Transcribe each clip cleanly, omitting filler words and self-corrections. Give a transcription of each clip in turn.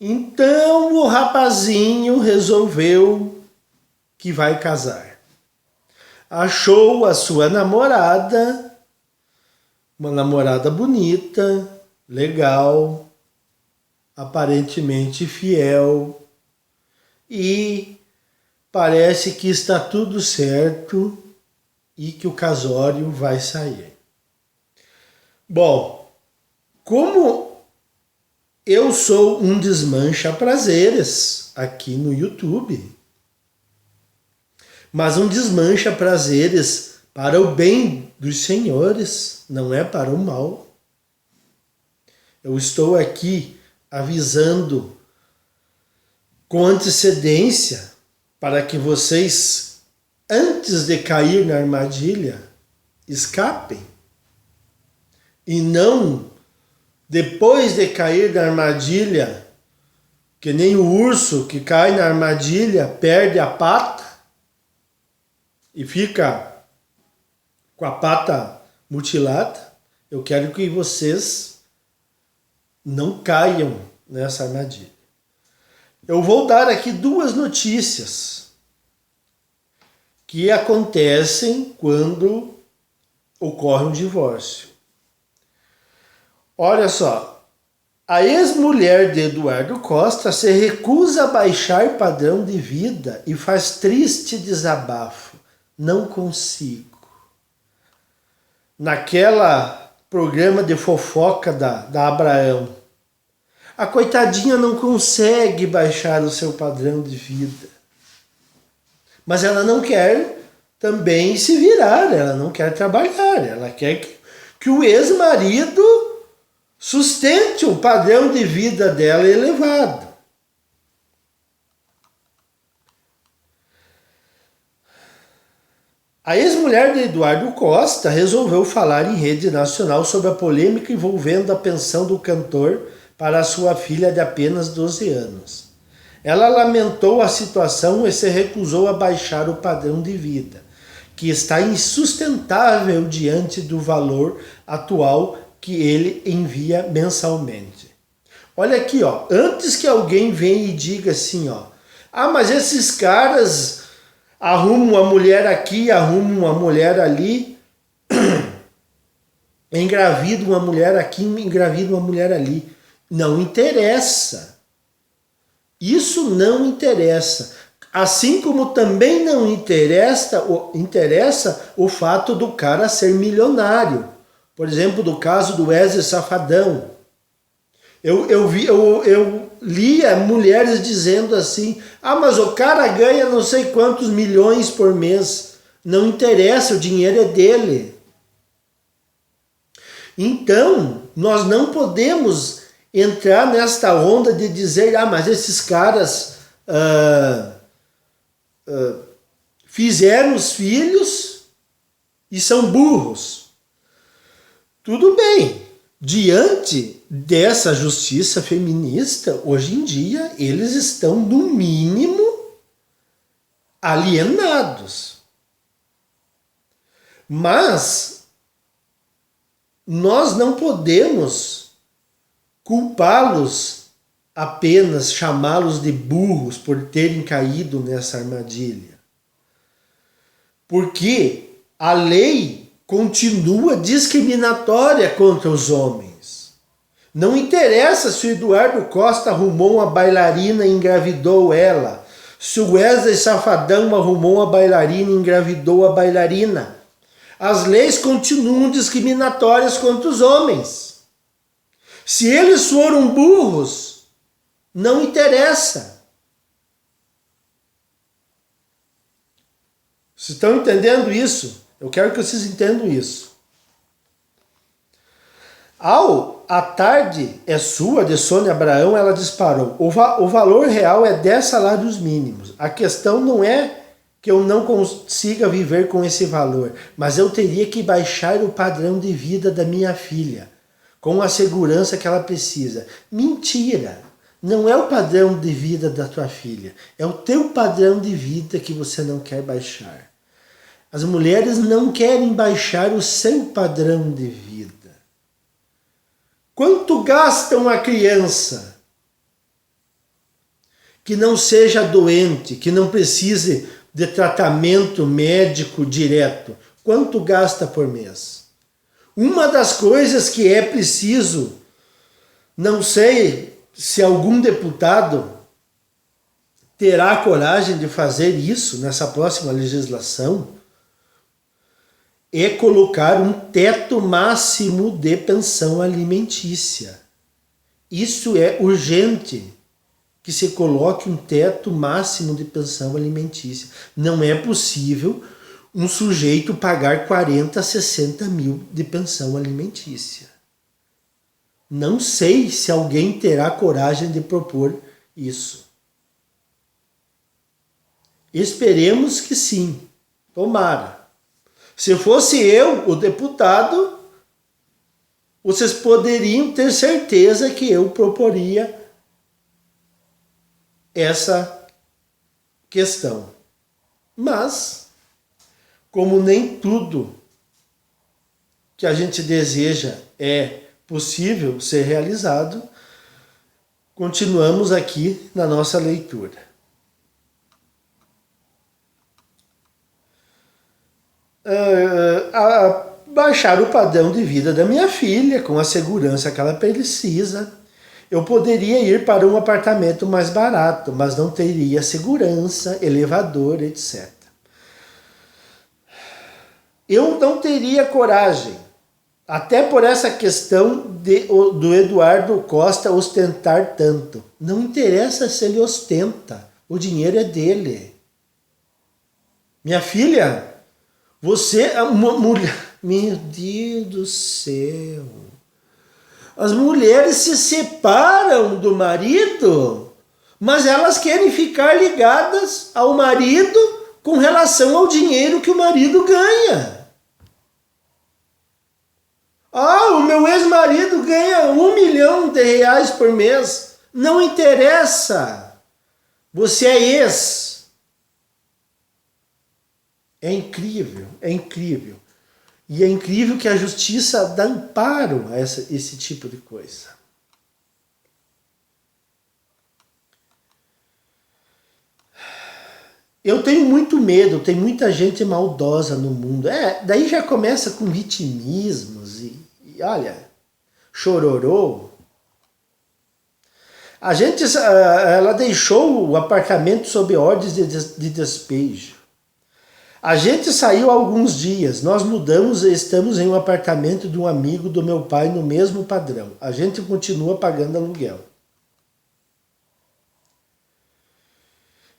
Então o rapazinho resolveu que vai casar. Achou a sua namorada, uma namorada bonita, legal, aparentemente fiel, e parece que está tudo certo e que o casório vai sair. Bom, como eu sou um desmancha-prazeres aqui no YouTube, mas um desmancha-prazeres para o bem dos senhores, não é para o mal. Eu estou aqui avisando com antecedência para que vocês, antes de cair na armadilha, escapem. E não depois de cair na armadilha, que nem o urso que cai na armadilha, perde a pata e fica com a pata mutilada. Eu quero que vocês não caiam nessa armadilha. Eu vou dar aqui duas notícias que acontecem quando ocorre um divórcio. Olha só, a ex-mulher de Eduardo Costa se recusa a baixar padrão de vida e faz triste desabafo. Não consigo. Naquela programa de fofoca da Abraão, a coitadinha não consegue baixar o seu padrão de vida. Mas ela não quer também se virar, ela não quer trabalhar, ela quer que o ex-marido sustente o padrão de vida dela elevado. A ex-mulher de Eduardo Costa resolveu falar em rede nacional sobre a polêmica envolvendo a pensão do cantor para a sua filha de apenas 12 anos. Ela lamentou a situação e se recusou a baixar o padrão de vida, que está insustentável diante do valor atual que ele envia mensalmente. Olha aqui, ó, antes que alguém venha e diga assim, ó, mas esses caras arrumam uma mulher aqui, arrumam uma mulher ali, engravidam uma mulher aqui, engravidam uma mulher ali. Não interessa. Isso não interessa. Assim como também não interessa o fato do cara ser milionário. Por exemplo, do caso do Wesley Safadão. Eu lia mulheres dizendo assim, mas o cara ganha não sei quantos milhões por mês. Não interessa, o dinheiro é dele. Então, nós não podemos entrar nesta onda de dizer, mas esses caras fizeram os filhos e são burros. Tudo bem, diante dessa justiça feminista, hoje em dia, eles estão, no mínimo, alienados. Mas nós não podemos culpá-los apenas, chamá-los de burros por terem caído nessa armadilha. Porque a lei continua discriminatória contra os homens. Não interessa se o Eduardo Costa arrumou uma bailarina e engravidou ela. Se o Wesley Safadão arrumou uma bailarina e engravidou a bailarina. As leis continuam discriminatórias contra os homens. Se eles foram burros, não interessa. Vocês estão entendendo isso? Eu quero que vocês entendam isso. A Tarde é Sua, de Sônia Abraão, ela disparou. O valor real é 10 salários mínimos. A questão não é que eu não consiga viver com esse valor, mas eu teria que baixar o padrão de vida da minha filha, com a segurança que ela precisa. Mentira! Não é o padrão de vida da tua filha, é o teu padrão de vida que você não quer baixar. As mulheres não querem baixar o seu padrão de vida. Quanto gasta uma criança que não seja doente, que não precise de tratamento médico direto, quanto gasta por mês? Uma das coisas que é preciso, não sei se algum deputado terá coragem de fazer isso nessa próxima legislação, é colocar um teto máximo de pensão alimentícia. Isso é urgente, que se coloque um teto máximo de pensão alimentícia. Não é possível um sujeito pagar 40, 60 mil de pensão alimentícia. Não sei se alguém terá coragem de propor isso. Esperemos que sim. Tomara. Se fosse eu, o deputado, vocês poderiam ter certeza que eu proporia essa questão. Mas, como nem tudo que a gente deseja é possível ser realizado, continuamos aqui na nossa leitura. Baixar o padrão de vida da minha filha com a segurança que ela precisa. Eu poderia ir para um apartamento mais barato, mas não teria segurança, elevador, etc. Eu não teria coragem, até por essa questão do Eduardo Costa ostentar tanto. Não interessa se ele ostenta, o dinheiro é dele. Minha filha, você é uma mulher... Meu Deus do céu. As mulheres se separam do marido, mas elas querem ficar ligadas ao marido com relação ao dinheiro que o marido ganha. O meu ex-marido ganha R$1 milhão por mês. Não interessa. Você é ex. É incrível, é incrível. E é incrível que a justiça dá amparo a esse tipo de coisa. Eu tenho muito medo, tem muita gente maldosa no mundo. Daí já começa com vitimismos e olha, chororô. Ela deixou o apartamento sob ordens de despejo. A gente saiu há alguns dias, nós mudamos e estamos em um apartamento de um amigo do meu pai no mesmo padrão. A gente continua pagando aluguel.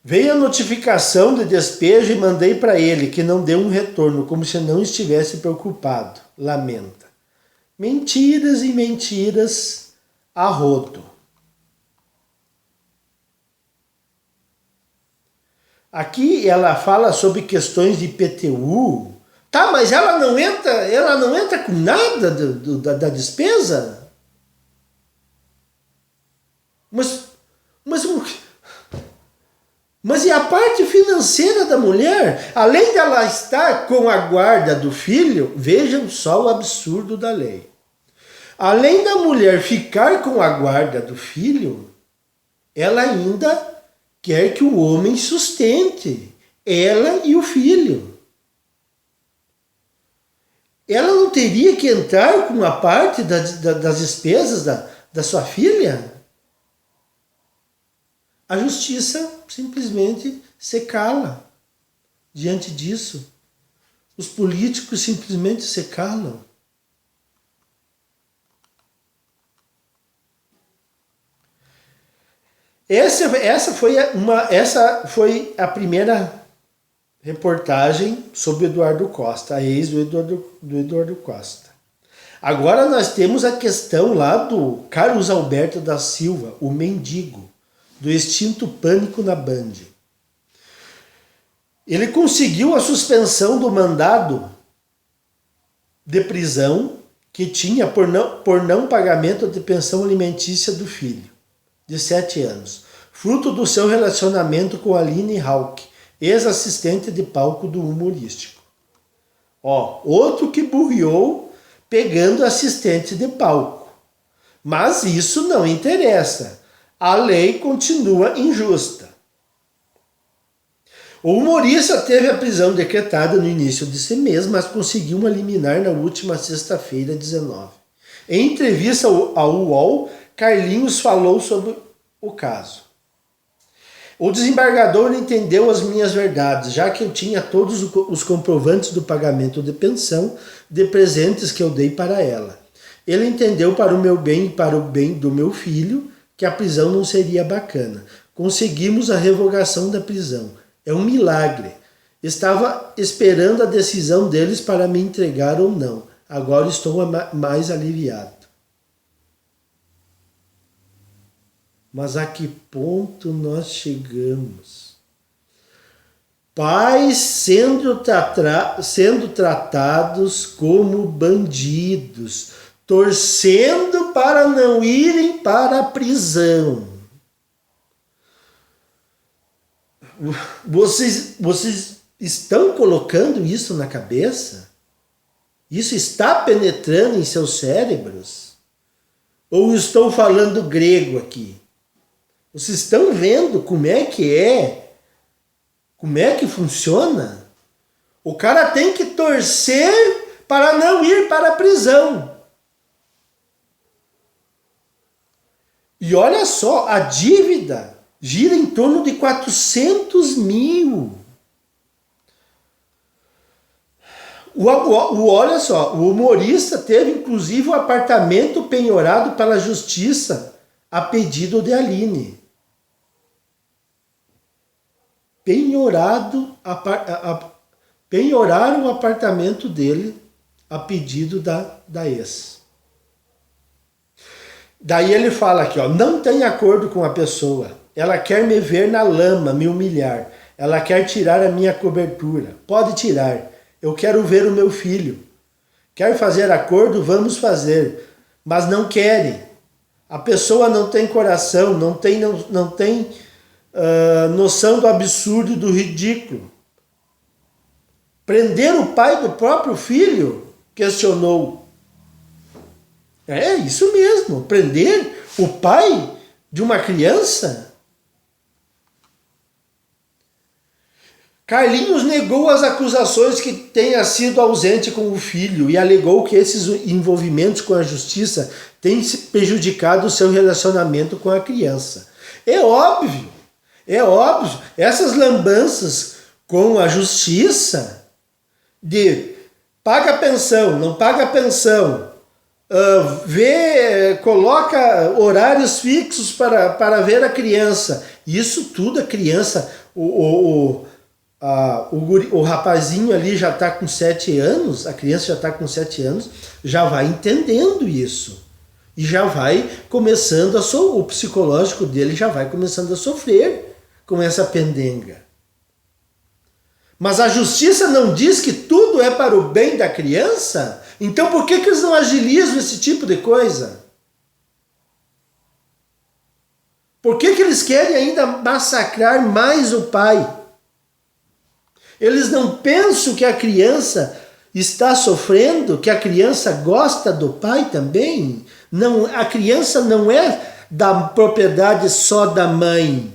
Veio a notificação de despejo e mandei para ele, que não deu um retorno, como se não estivesse preocupado. Lamenta. Mentiras e mentiras a rodo. Aqui ela fala sobre questões de IPTU. Tá, mas ela não entra com nada da despesa? Mas e a parte financeira da mulher? Além dela estar com a guarda do filho, vejam só o absurdo da lei. Além da mulher ficar com a guarda do filho, ela ainda quer que o homem sustente ela e o filho. Ela não teria que entrar com a parte das despesas da sua filha? A justiça simplesmente se cala diante disso. Os políticos simplesmente se calam. Essa foi a primeira reportagem sobre Eduardo Costa, a ex do Eduardo Costa. Agora nós temos a questão lá do Carlos Alberto da Silva, o mendigo, do extinto Pânico na Band. Ele conseguiu a suspensão do mandado de prisão que tinha por não pagamento de pensão alimentícia do filho, de 7 anos, fruto do seu relacionamento com Aline Hauck, ex-assistente de palco do humorístico. Outro que burriou pegando assistente de palco. Mas isso não interessa. A lei continua injusta. O humorista teve a prisão decretada no início desse mês, mas conseguiu uma liminar na última sexta-feira, 19. Em entrevista ao UOL, Carlinhos falou sobre o caso. O desembargador entendeu as minhas verdades, já que eu tinha todos os comprovantes do pagamento de pensão de presentes que eu dei para ela. Ele entendeu para o meu bem e para o bem do meu filho que a prisão não seria bacana. Conseguimos a revogação da prisão. É um milagre. Estava esperando a decisão deles para me entregar ou não. Agora estou mais aliviado. Mas a que ponto nós chegamos? Pais sendo tratados como bandidos, torcendo para não irem para a prisão. Vocês estão colocando isso na cabeça? Isso está penetrando em seus cérebros? Ou estou falando grego aqui? Vocês estão vendo como é que é? Como é que funciona? O cara tem que torcer para não ir para a prisão. E olha só, a dívida gira em torno de 400 mil. Olha só, o humorista teve inclusive o apartamento penhorado pela justiça a pedido de Aline. Penhoraram o apartamento dele a pedido da ex. Daí ele fala aqui, ó, não tem acordo com a pessoa. Ela quer me ver na lama, me humilhar. Ela quer tirar a minha cobertura. Pode tirar. Eu quero ver o meu filho. Quer fazer acordo? Vamos fazer. Mas não querem. A pessoa não tem coração, não tem noção do absurdo e do ridículo. Prender o pai do próprio filho? Questionou. É isso mesmo, prender o pai de uma criança? Carlinhos negou as acusações que tenha sido ausente com o filho e alegou que esses envolvimentos com a justiça têm prejudicado o seu relacionamento com a criança. É óbvio, essas lambanças com a justiça de paga pensão, não paga pensão, coloca horários fixos para ver a criança. Isso tudo a criança, o rapazinho ali já está com 7 anos, a criança já está com 7 anos, já vai entendendo isso. E já vai começando o psicológico dele já vai começando a sofrer com essa pendenga. Mas a justiça não diz que tudo é para o bem da criança? Então por que eles não agilizam esse tipo de coisa? Por que eles querem ainda massacrar mais o pai? Eles não pensam que a criança está sofrendo, que a criança gosta do pai também? Não, a criança não é da propriedade só da mãe.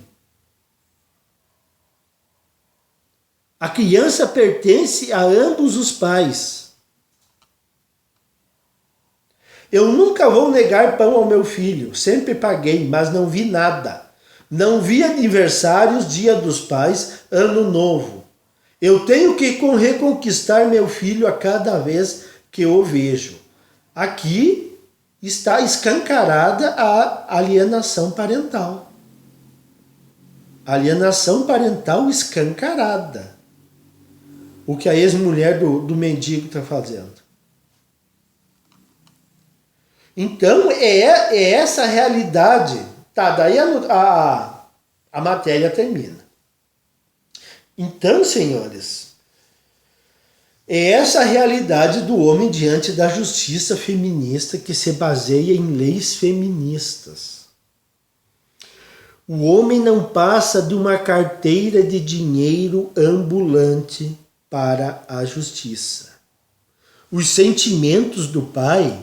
A criança pertence a ambos os pais. Eu nunca vou negar pão ao meu filho, sempre paguei, mas não vi nada. Não vi aniversários, Dia dos Pais, Ano Novo. Eu tenho que reconquistar meu filho a cada vez que o vejo. Aqui está escancarada a alienação parental. Alienação parental escancarada. O que a ex-mulher do mendigo está fazendo. Então, é essa a realidade. Tá, daí a matéria termina. Então, senhores, é essa a realidade do homem diante da justiça feminista que se baseia em leis feministas. O homem não passa de uma carteira de dinheiro ambulante para a justiça. Os sentimentos do pai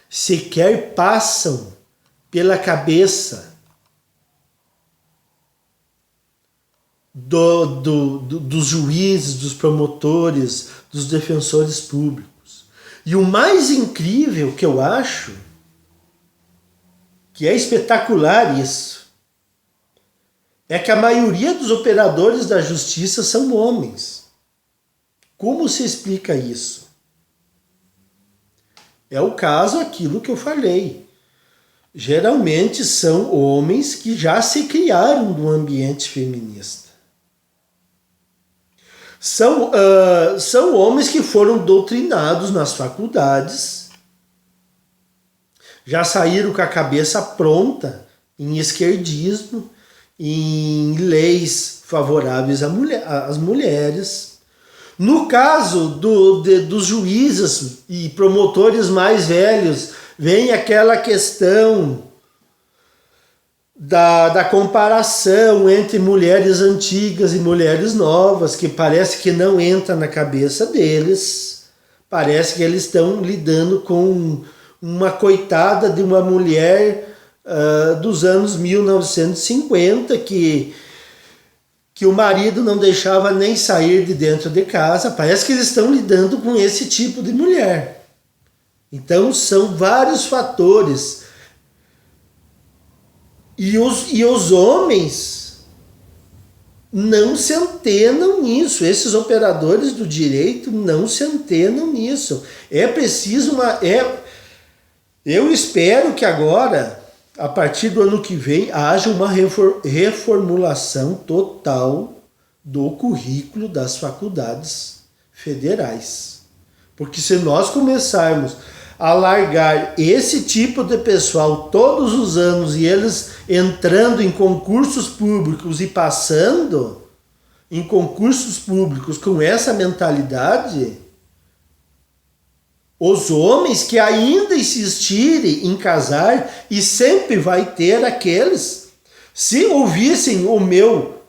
sequer passam pela cabeça dos juízes, dos promotores, dos defensores públicos. E o mais incrível que eu acho, que é espetacular isso, é que a maioria dos operadores da justiça são homens. Como se explica isso? É o caso, aquilo que eu falei. Geralmente são homens que já se criaram no ambiente feminista. São homens que foram doutrinados nas faculdades, já saíram com a cabeça pronta em esquerdismo, em leis favoráveis às mulheres. No caso dos juízes e promotores mais velhos, vem aquela questão da comparação entre mulheres antigas e mulheres novas, que parece que não entra na cabeça deles. Parece que eles estão lidando com uma coitada de uma mulher dos anos 1950, que o marido não deixava nem sair de dentro de casa. Parece que eles estão lidando com esse tipo de mulher. Então são vários fatores. E os homens não se antenam nisso. Esses operadores do direito não se antenam nisso. É preciso eu espero que agora, a partir do ano que vem, haja uma reformulação total do currículo das faculdades federais. Porque se nós começarmos a largar esse tipo de pessoal todos os anos e eles entrando em concursos públicos e passando em concursos públicos com essa mentalidade, os homens que ainda insistirem em casar, e sempre vai ter aqueles, se ouvissem o meu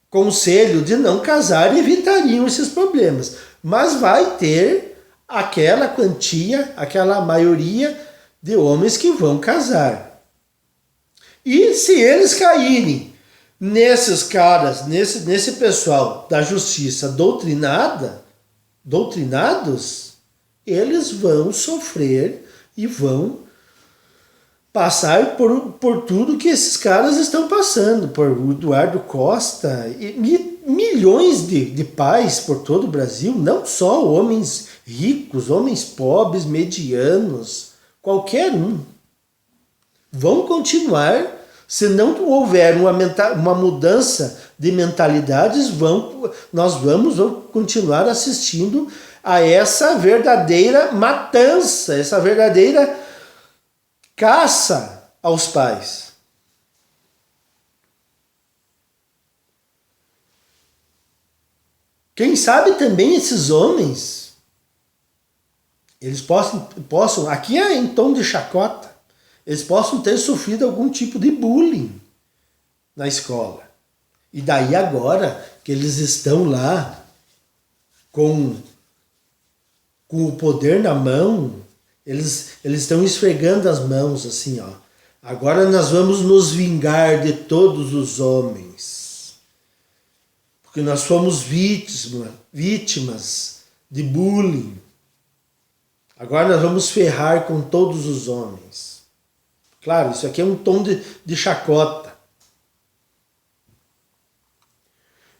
conselho de não casar, evitariam esses problemas. Mas vai ter aquela quantia, aquela maioria de homens que vão casar. E se eles caírem nesses caras, nesse pessoal da justiça doutrinados, eles vão sofrer e vão passar por tudo que esses caras estão passando, por Eduardo Costa e milhões de pais por todo o Brasil, não só homens ricos, homens pobres, medianos, qualquer um. Vão continuar, se não houver uma mudança de mentalidades, nós vamos continuar assistindo a essa verdadeira matança, essa verdadeira caça aos pais. Quem sabe também esses homens, eles possam, aqui é em tom de chacota, eles possam ter sofrido algum tipo de bullying na escola. E daí agora que eles estão lá com o poder na mão, eles estão esfregando as mãos assim, ó. Agora nós vamos nos vingar de todos os homens. Porque nós fomos vítimas de bullying. Agora nós vamos ferrar com todos os homens. Claro, isso aqui é um tom de chacota.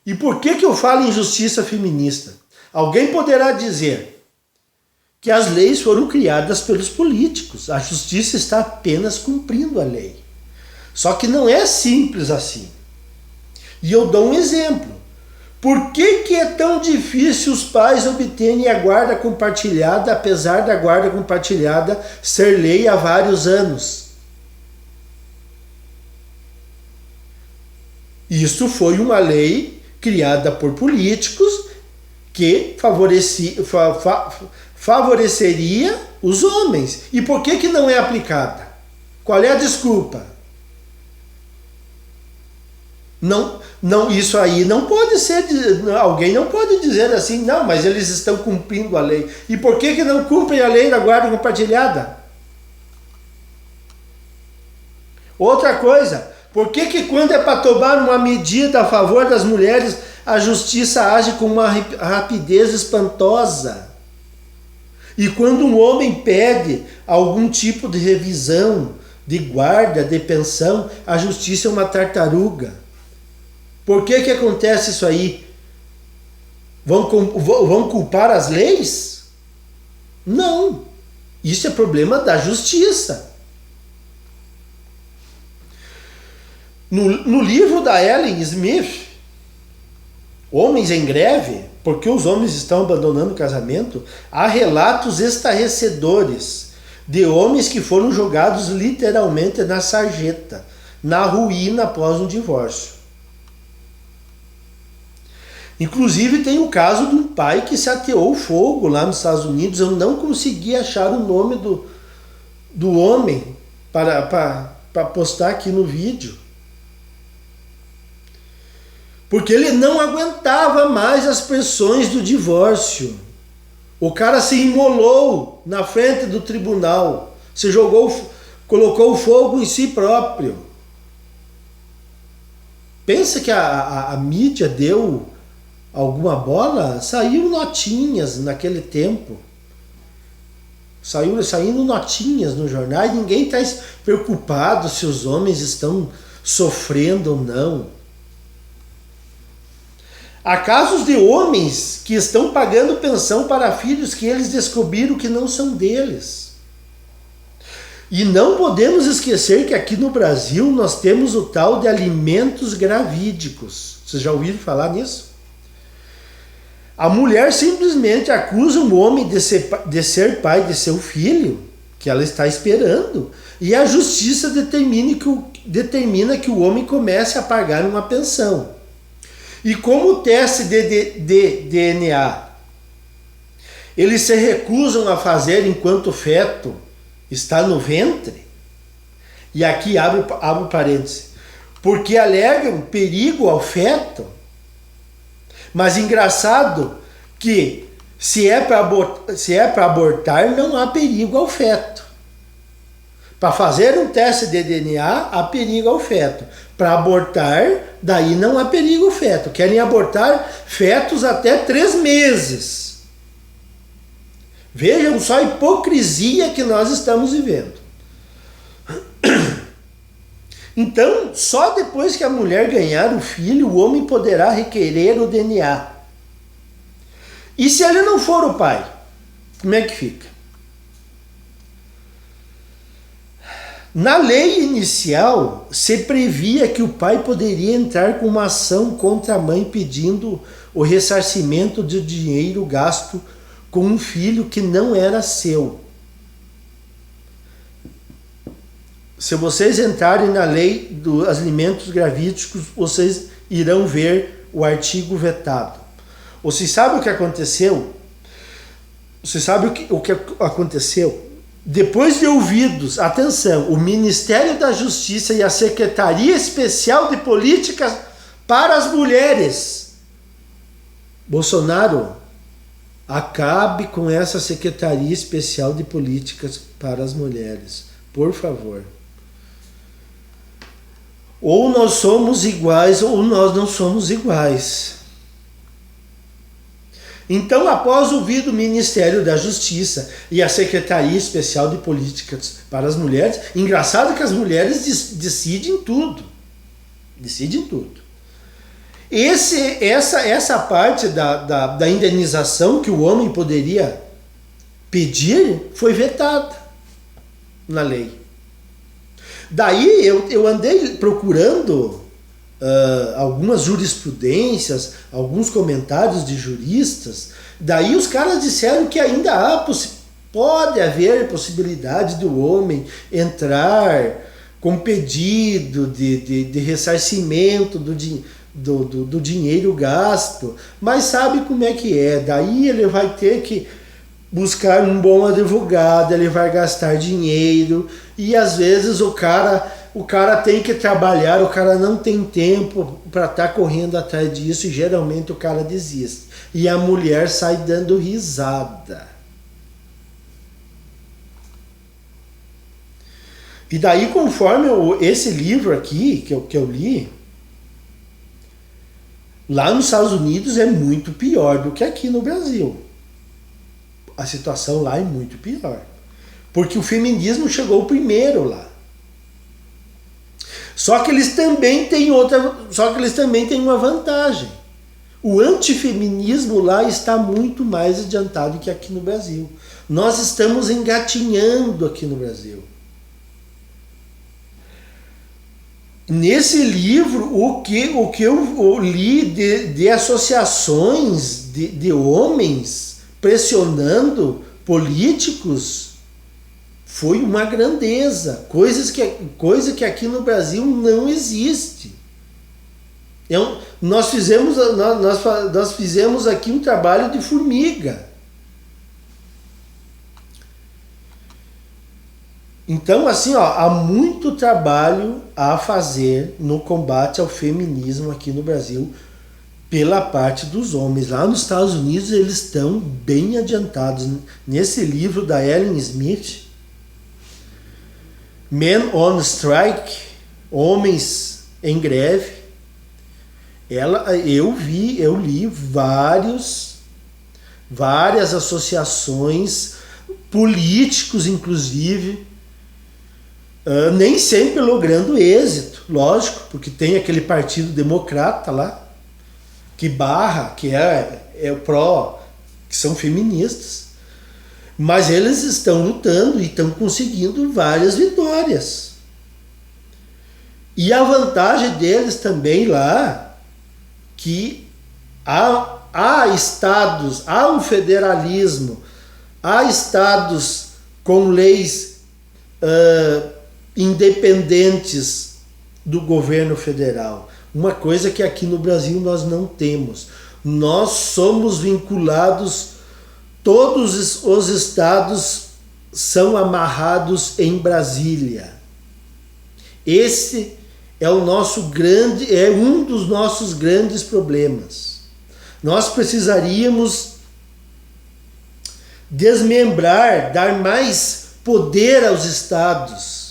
E por que eu falo em justiça feminista? Alguém poderá dizer que as leis foram criadas pelos políticos. A justiça está apenas cumprindo a lei. Só que não é simples assim. E eu dou um exemplo. Por que é tão difícil os pais obterem a guarda compartilhada, apesar da guarda compartilhada ser lei há vários anos? Isso foi uma lei criada por políticos que favoreceria os homens. E por que não é aplicada? Qual é a desculpa? Não, isso aí não pode ser, alguém não pode dizer assim, não, mas eles estão cumprindo a lei. E por que não cumprem a lei da guarda compartilhada? Outra coisa, Por que que quando é para tomar uma medida a favor das mulheres, a justiça age com uma rapidez espantosa? E quando um homem pede algum tipo de revisão, de guarda, de pensão, a justiça é uma tartaruga. Por que que acontece isso aí? Vão culpar as leis? Não. Isso é problema da justiça. No livro da Ellen Smith, Homens em Greve, porque os homens estão abandonando o casamento, há relatos estarrecedores de homens que foram jogados literalmente na sarjeta, na ruína após um divórcio. Inclusive tem o caso de um pai que se ateou fogo lá nos Estados Unidos. Eu não consegui achar o nome do homem para postar aqui no vídeo. Porque ele não aguentava mais as pressões do divórcio. O cara se imolou na frente do tribunal. Colocou fogo em si próprio. Pensa que a mídia deu alguma bola? Saiu notinhas naquele tempo. Saindo notinhas no jornal e ninguém está preocupado se os homens estão sofrendo ou não. Há casos de homens que estão pagando pensão para filhos que eles descobriram que não são deles. E não podemos esquecer que aqui no Brasil nós temos o tal de alimentos gravídicos. Vocês já ouviram falar nisso? A mulher simplesmente acusa o homem de ser pai de seu filho, que ela está esperando, e a justiça determina que o homem comece a pagar uma pensão. E como o teste de DNA eles se recusam a fazer enquanto o feto está no ventre, e aqui abro parênteses, porque alegam perigo ao feto. Mas engraçado que se é para abortar, não há perigo ao feto. Para fazer um teste de DNA, há perigo ao feto. Para abortar, daí não há perigo ao feto. Querem abortar fetos até 3 meses. Vejam só a hipocrisia que nós estamos vivendo. Então, só depois que a mulher ganhar o filho, o homem poderá requerer o DNA. E se ele não for o pai, como é que fica? Na lei inicial, se previa que o pai poderia entrar com uma ação contra a mãe pedindo o ressarcimento do dinheiro gasto com um filho que não era seu. Se vocês entrarem na lei dos alimentos gravídicos, vocês irão ver o artigo vetado. Você sabe o que aconteceu? Você sabe o que aconteceu? Depois de ouvidos, atenção, o Ministério da Justiça e a Secretaria Especial de Políticas para as Mulheres. Bolsonaro, acabe com essa Secretaria Especial de Políticas para as Mulheres, por favor. Ou nós somos iguais ou nós não somos iguais. Então, após ouvir o Ministério da Justiça e a Secretaria Especial de Políticas para as Mulheres, engraçado que as mulheres decidem tudo. Decidem tudo. Essa parte da indenização que o homem poderia pedir foi vetada na lei. Daí eu andei procurando algumas jurisprudências, alguns comentários de juristas. Daí os caras disseram que ainda pode haver possibilidade do homem entrar com pedido de ressarcimento do dinheiro gasto, mas sabe como é que é? Daí ele vai ter que buscar um bom advogado, ele vai gastar dinheiro e às vezes o cara tem que trabalhar, o cara não tem tempo para estar correndo atrás disso e geralmente o cara desiste. E a mulher sai dando risada. E daí, conforme esse livro aqui, que eu li, lá nos Estados Unidos é muito pior do que aqui no Brasil. A situação lá é muito pior. Porque o feminismo chegou primeiro lá. Só que eles também têm uma vantagem. O antifeminismo lá está muito mais adiantado que aqui no Brasil. Nós estamos engatinhando aqui no Brasil. Nesse livro, o que eu li de associações de homens pressionando políticos foi uma grandeza, coisa que aqui no Brasil não existe. Nós fizemos aqui um trabalho de formiga. Então, assim, há muito trabalho a fazer no combate ao feminismo aqui no Brasil pela parte dos homens. Lá nos Estados Unidos eles estão bem adiantados. Nesse livro da Ellen Smith, Men on Strike, Homens em Greve, eu li várias associações, políticos inclusive, nem sempre logrando êxito, lógico, porque tem aquele partido democrata lá, que é o pró, que são feministas, mas eles estão lutando e estão conseguindo várias vitórias. E a vantagem deles também lá, que há estados, há um federalismo, há estados com leis independentes do governo federal. Uma coisa que aqui no Brasil nós não temos. Nós somos vinculados, todos os estados são amarrados em Brasília. Esse é um dos nossos grandes problemas. Nós precisaríamos desmembrar, dar mais poder aos estados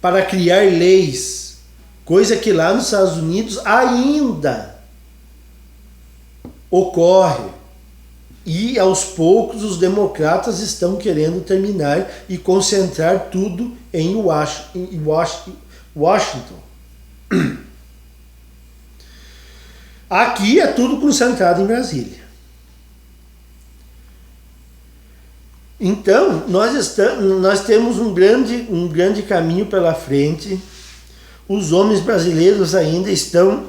para criar leis, coisa que lá nos Estados Unidos ainda ocorre. E aos poucos os democratas estão querendo terminar e concentrar tudo em Washington. Aqui é tudo concentrado em Brasília. Então, nós temos um grande caminho pela frente. Os homens brasileiros ainda estão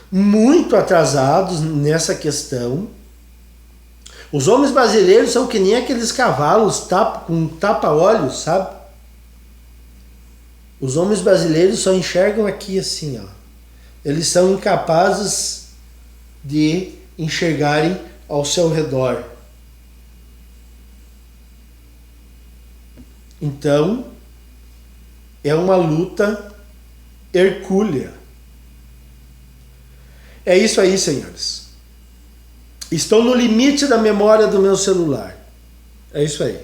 muito atrasados nessa questão. Os homens brasileiros são que nem aqueles cavalos com tapa-olhos, sabe? Os homens brasileiros só enxergam aqui assim, ó. Eles são incapazes de enxergarem ao seu redor. Então, é uma luta hercúlea. É isso aí, senhores. Estou no limite da memória do meu celular. É isso aí.